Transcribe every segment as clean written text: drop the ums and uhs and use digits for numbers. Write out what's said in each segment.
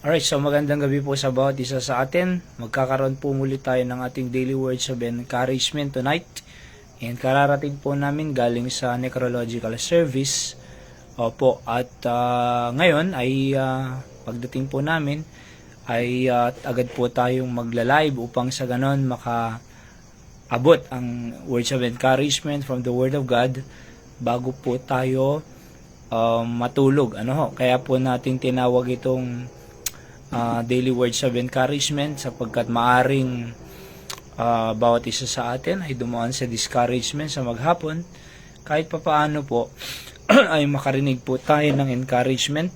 Alright, so magandang gabi po sa bawat isa sa atin. Magkakaroon po muli tayo ng ating daily words of encouragement tonight. And kararating po namin galing sa necrological service. Opo, at ngayon ay pagdating po namin ay agad po tayong magla-live upang sa ganon makaabot ang words of encouragement from the Word of God bago po tayo matulog. Kaya po natin tinawag itong daily words of encouragement sapagkat maaring bawat isa sa atin ay dumaan sa discouragement sa maghapon. Kahit papaano po ay makarinig po tayo ng encouragement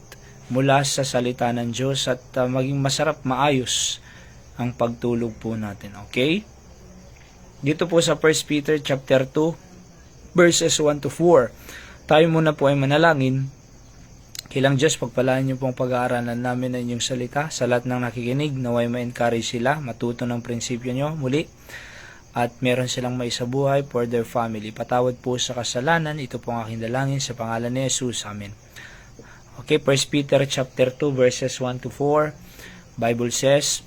mula sa salita ng Diyos at maging masarap, maayos ang pagtulog po natin. Okay? Dito po sa 1 Peter chapter 2 verses 1 to 4. Tayo muna po ay manalangin. Kilang Diyos, pagpalaan niyo pong pag-aaralan namin ng inyong salita. Sa lahat ng nakikinig, naway ma-encourage sila, matuto ng prinsipyo niyo muli, at meron silang maisabuhay for their family. Patawad po sa kasalanan, ito po ang aking dalangin sa pangalan ni Jesus. Amen. Okay, 1 Peter chapter 2 verses 1 to 4. Bible says,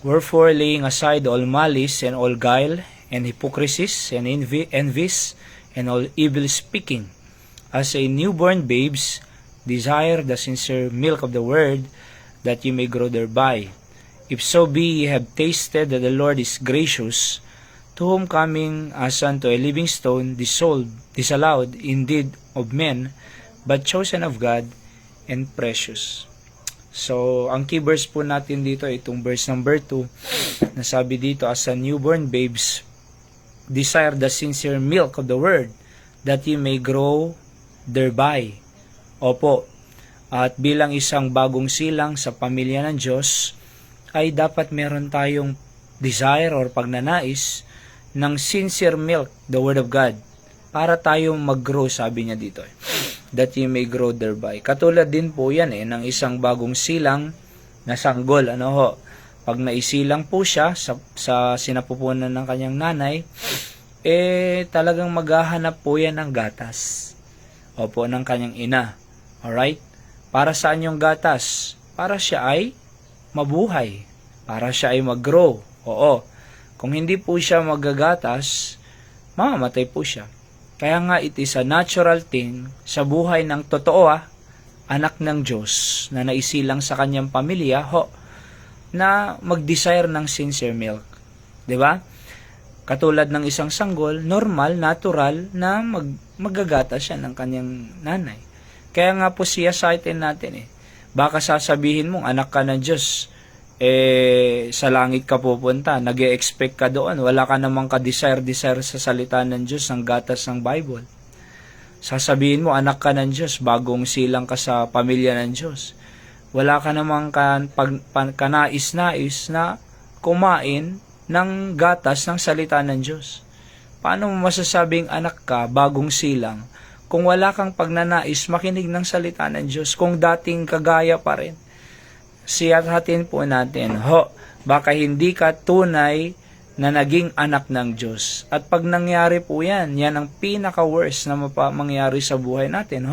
"Wherefore laying aside all malice and all guile, and hypocrisies and envies, and all evil speaking, as a newborn babes, desire the sincere milk of the word, that ye may grow thereby. If so be ye have tasted that the Lord is gracious, to whom coming as unto a living stone, disallowed indeed of men, but chosen of God, and precious." So, ang key verse po natin dito, itong verse number 2, nasabi dito, as a newborn babes, desire the sincere milk of the word, that ye may grow thereby. Opo, at bilang isang bagong silang sa pamilya ng Diyos, ay dapat meron tayong desire or pagnanais ng sincere milk, the Word of God, para tayong mag-grow, sabi niya dito, that you may grow thereby. Katulad din po yan ng isang bagong silang na sanggol. Pag naisilang po siya sa sinapupunan ng kanyang nanay, talagang maghahanap po yan ng gatas. Opo, ng kanyang ina. Alright? Para saan yung gatas? Para siya ay mabuhay. Para siya ay mag-grow. Oo. Kung hindi po siya magagatas, mamamatay po siya. Kaya nga it is a natural thing sa buhay ng totoo, anak ng Diyos na naisilang sa kanyang pamilya, na mag-desire ng sincere milk. 'Di ba? Katulad ng isang sanggol, normal, natural na magagatas siya ng kanyang nanay. Kaya nga po siya sa atin natin baka sasabihin mong anak ka ng Diyos, sa langit ka pupunta, nag-e-expect ka doon, wala ka namang ka-desire sa salita ng Diyos, ng gatas ng Bible. Sasabihin mo, anak ka ng Diyos, bagong silang ka sa pamilya ng Diyos. Wala ka namang kanais-nais na kumain ng gatas ng salita ng Diyos. Paano mo masasabing anak ka, bagong silang, kung wala kang pagnanais makinig ng salita ng Diyos, kung dating kagaya pa rin? Siyahatin po natin, baka hindi ka tunay na naging anak ng Diyos. At pag nangyari po yan ang pinaka-worst na mangyari sa buhay natin,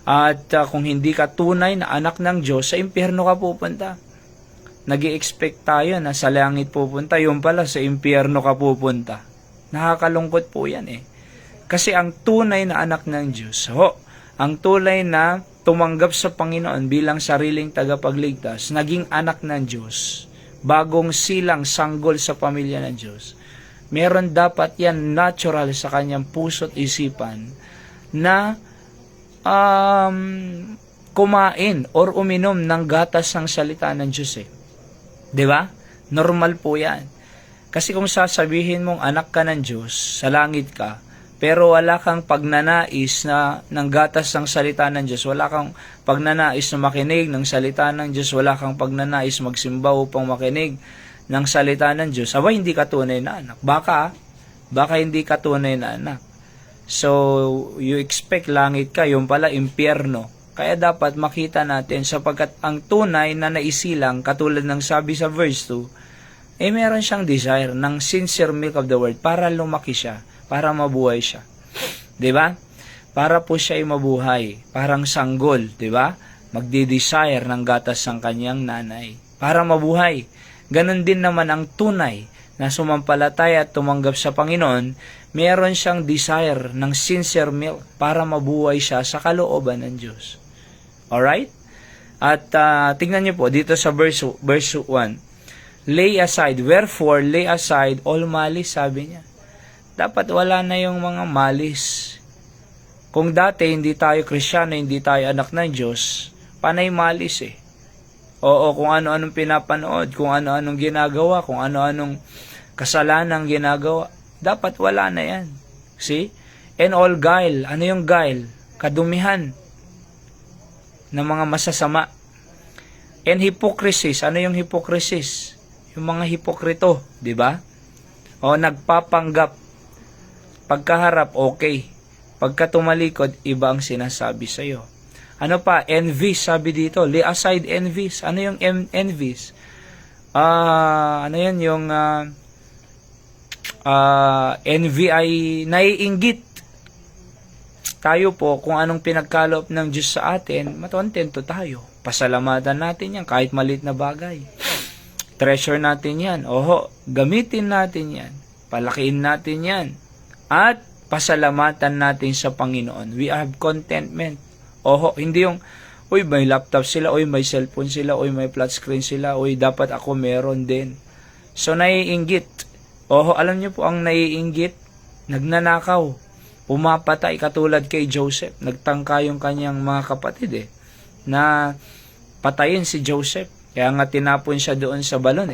At kung hindi ka tunay na anak ng Diyos, sa impyerno ka pupunta. Nag-i-expect tayo na sa langit pupunta, yung pala sa impyerno ka pupunta. Nakakalungkot po yan Kasi ang tunay na anak ng Diyos, ang tunay na tumanggap sa Panginoon bilang sariling tagapagligtas, naging anak ng Diyos, bagong silang sanggol sa pamilya ng Diyos, meron dapat yan natural sa kanyang puso't isipan na kumain or uminom ng gatas ng salita ng Diyos. Di ba? Normal po yan. Kasi kung sasabihin mong anak ka ng Diyos, sa langit ka, pero wala kang pagnanais ng gatas ng salita ng Diyos, wala kang pagnanais na makinig ng salita ng Diyos, wala kang pagnanais magsimba upang makinig ng salita ng Diyos, hindi ka tunay na anak. Baka hindi ka tunay na anak. So, you expect langit ka, yung pala impyerno. Kaya dapat makita natin, sapagkat ang tunay na naisilang, katulad ng sabi sa verse 2, meron siyang desire ng sincere milk of the word para lumaki siya, para mabuhay siya. 'Di ba? Para po siya ay mabuhay, parang sanggol, 'di ba? magdi-desire ng gatas ng kanyang nanay para mabuhay. Ganon din naman ang tunay na sumampalataya at tumanggap sa Panginoon, meron siyang desire ng sincere milk para mabuhay siya sa kalooban ng Diyos. Alright? At tingnan niyo po dito sa verse 1. Lay aside, wherefore lay aside all malice, sabi niya. Dapat wala na yung mga malis. Kung dati hindi tayo Kristiyano, hindi tayo anak ng Diyos, panay malis eh. Oo, kung ano-anong pinapanood, kung ano-anong ginagawa, kung ano-anong kasalanang ginagawa, dapat wala na yan. See? And all guile. Ano yung guile? Kadumihan ng mga masasama. And hypocrisies. Ano yung hypocrisies? Yung mga hipokrito, di ba? O nagpapanggap. Pagkaharap, okay. Pagka tumalikod, iba ang sinasabi sa iyo. Ano pa? Envies, sabi dito. Lay aside envies. Ano yung envies? Ano yan? Yung envy ay naiinggit. Tayo po, kung anong pinagkaloob ng Diyos sa atin, matuntento tayo. Pasalamatan natin yan, kahit maliit na bagay. Treasure natin yan. Oho, gamitin natin yan. Palakiin natin yan. At pasalamatan natin sa Panginoon. We have contentment. Oho, hindi yung, uy, may laptop sila, uy, may cellphone sila, uy, may flat screen sila, uy, dapat ako meron din. So, naiinggit. Oho, alam niyo po, ang naiinggit, nagnanakaw, pumapatay, katulad kay Joseph. Nagtangka yung kanyang mga kapatid na patayin si Joseph. Kaya nga tinapon siya doon sa balon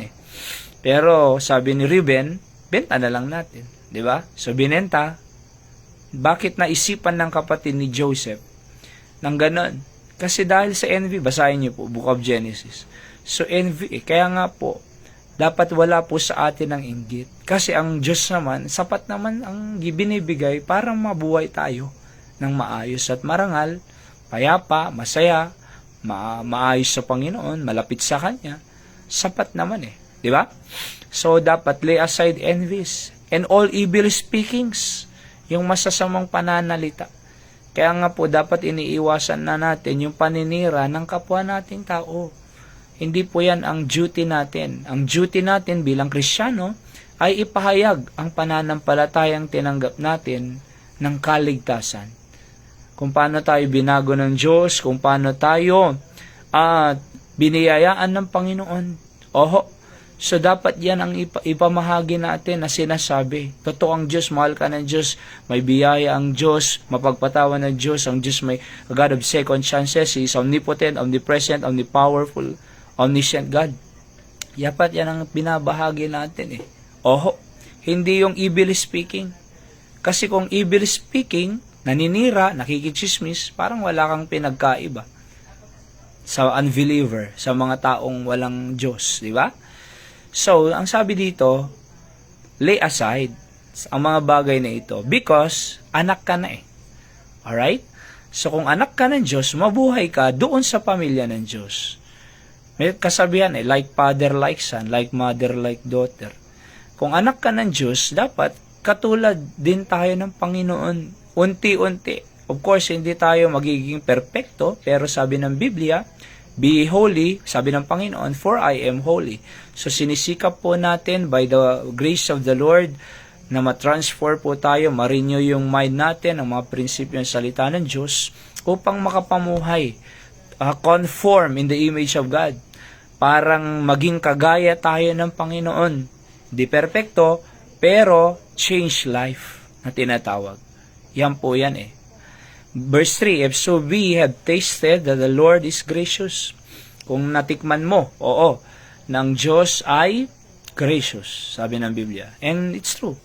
Pero sabi ni Reuben, benta na lang natin. Di ba? So binenta. Bakit naisipan ng kapatid ni Joseph ng ganon? Kasi dahil sa envy, basahin niyo po, Book of Genesis. So envy, kaya nga po, dapat wala po sa atin ang inggit. Kasi ang Diyos naman, sapat naman ang binibigay para mabuhay tayo ng maayos at marangal, payapa, masaya, maayos sa Panginoon, malapit sa Kanya. Sapat naman di ba? So, dapat lay aside envies and all evil speakings, yung masasamang pananalita. Kaya nga po, dapat iniiwasan na natin yung paninira ng kapwa nating tao. Hindi po yan ang duty natin. Ang duty natin bilang Kristiyano ay ipahayag ang pananampalatayang tinanggap natin ng kaligtasan. Kung paano tayo binago ng Diyos, kung paano tayo biniyayaan ng Panginoon. Oho, so dapat yan ang ipamahagi natin na sinasabi. Totoo ang Diyos, mahal ka ng Diyos, may biyaya ang Diyos, mapagpatawan ng Diyos, ang Diyos may God of second chances, He is omnipotent, omnipresent, omnipowerful, omniscient God. Dapat yan ang binabahagi natin Oho, hindi yung evil speaking. Kasi kung evil speaking, naninira, nakikichismis, parang wala kang pinagkaiba sa unbeliever, sa mga taong walang Diyos, di ba? So, ang sabi dito, lay aside ang mga bagay na ito because anak ka na Alright? So, kung anak ka ng Diyos, mabuhay ka doon sa pamilya ng Diyos. May kasabihan like father like son, like mother like daughter. Kung anak ka ng Diyos, dapat katulad din tayo ng Panginoon. Unti-unti. Of course, hindi tayo magiging perfecto, pero sabi ng Biblia, be holy, sabi ng Panginoon, for I am holy. So, sinisikap po natin by the grace of the Lord na matransfer po tayo, ma-renew yung mind natin, ang mga prinsipyo ng salita ng Diyos, upang makapamuhay, conform in the image of God. Parang maging kagaya tayo ng Panginoon. Di perfecto, pero change life na tinatawag. Yan po yan Verse 3, if so we have tasted that the Lord is gracious. Kung natikman mo, oo, ng Diyos ay gracious, sabi ng Biblia. And it's true.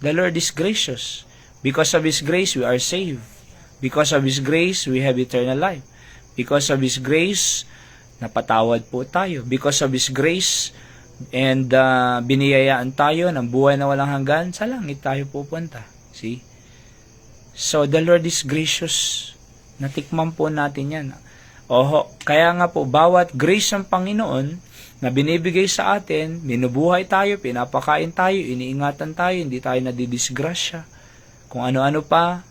The Lord is gracious. Because of His grace, we are saved. Because of His grace, we have eternal life. Because of His grace, napatawad po tayo. Because of His grace, and biniyayaan tayo ng buhay na walang hanggan, sa langit tayo pupunta. See? So, the Lord is gracious. Natikman po natin yan. Oho, kaya nga po, bawat grace ng Panginoon na binibigay sa atin, minubuhay tayo, pinapakain tayo, iniingatan tayo, hindi tayo nadidisgrasya. Kung ano-ano pa,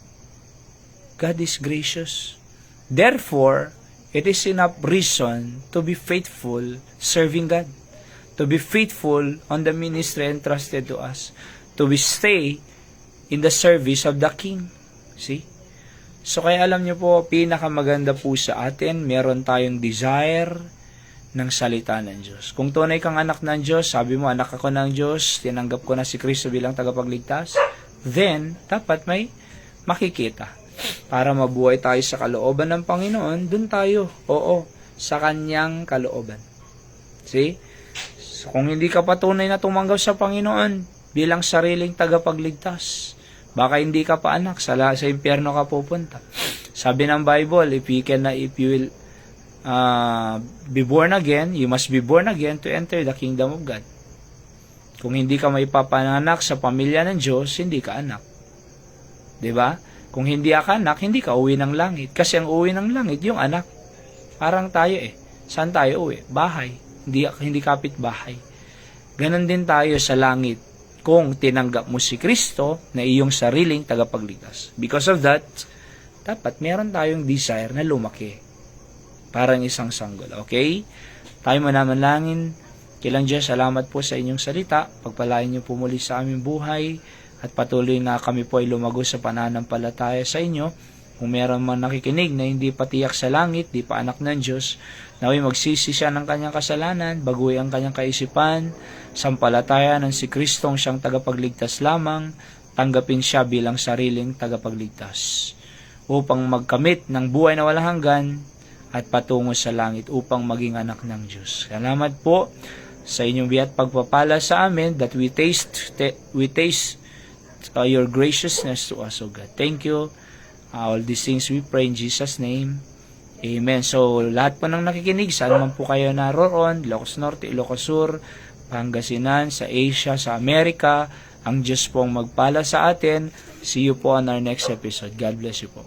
God is gracious. Therefore, it is enough reason to be faithful serving God. To be faithful on the ministry entrusted to us. To be stay in the service of the King. See? So kaya alam niyo po, pinakamaganda po sa atin, meron tayong desire ng salita ng Diyos. Kung tunay kang anak ng Diyos, sabi mo, anak ako ng Diyos, tinanggap ko na si Kristo bilang tagapagligtas, then, dapat may makikita. Para mabuhay tayo sa kalooban ng Panginoon, dun tayo, oo, sa Kanyang kalooban. See? So, kung hindi ka patunay na tumanggap sa Panginoon bilang sariling tagapagligtas, baka hindi ka pa anak, sa impyerno ka pupunta. Sabi ng Bible, if you will be born again, you must be born again to enter the kingdom of God. Kung hindi ka maipapanganak sa pamilya ng Diyos, hindi ka anak. 'Di ba? Kung hindi ka anak, hindi ka uwi ng langit. Kasi ang uwi ng langit, yung anak. Parang tayo Saan tayo uwi? Bahay. Hindi kapit bahay. Ganon din tayo sa langit kung tinanggap mo si Kristo na iyong sariling tagapagligtas. Because of that, dapat meron tayong desire na lumaki. Parang isang sanggol. Okay? Tayo manalangin. Kilang Diyos, salamat po sa inyong salita. Pagpalain niyo po muli sa aming buhay. At patuloy na kami po ay lumago sa pananampalataya sa inyo. Kung meron man nakikinig na hindi patiyak sa langit, di pa anak ng Diyos, naway magsisi siya ng kanyang kasalanan, baguhin ang kanyang kaisipan, sampalataya ng si Kristong siyang tagapagligtas lamang, tanggapin siya bilang sariling tagapagligtas. Upang magkamit ng buhay na walang hanggan, at patungo sa langit upang maging anak ng Diyos. Salamat po sa inyong biyat pagpapala sa amin that we taste your graciousness to us, O God. Thank you. All these things we pray in Jesus' name. Amen. So, lahat po ng nakikinig, saan man po kayo naroon, Ilocos Norte, Ilocos Sur, Pangasinan, sa Asia, sa Amerika, ang Diyos pong magpala sa atin. See you po on our next episode. God bless you po.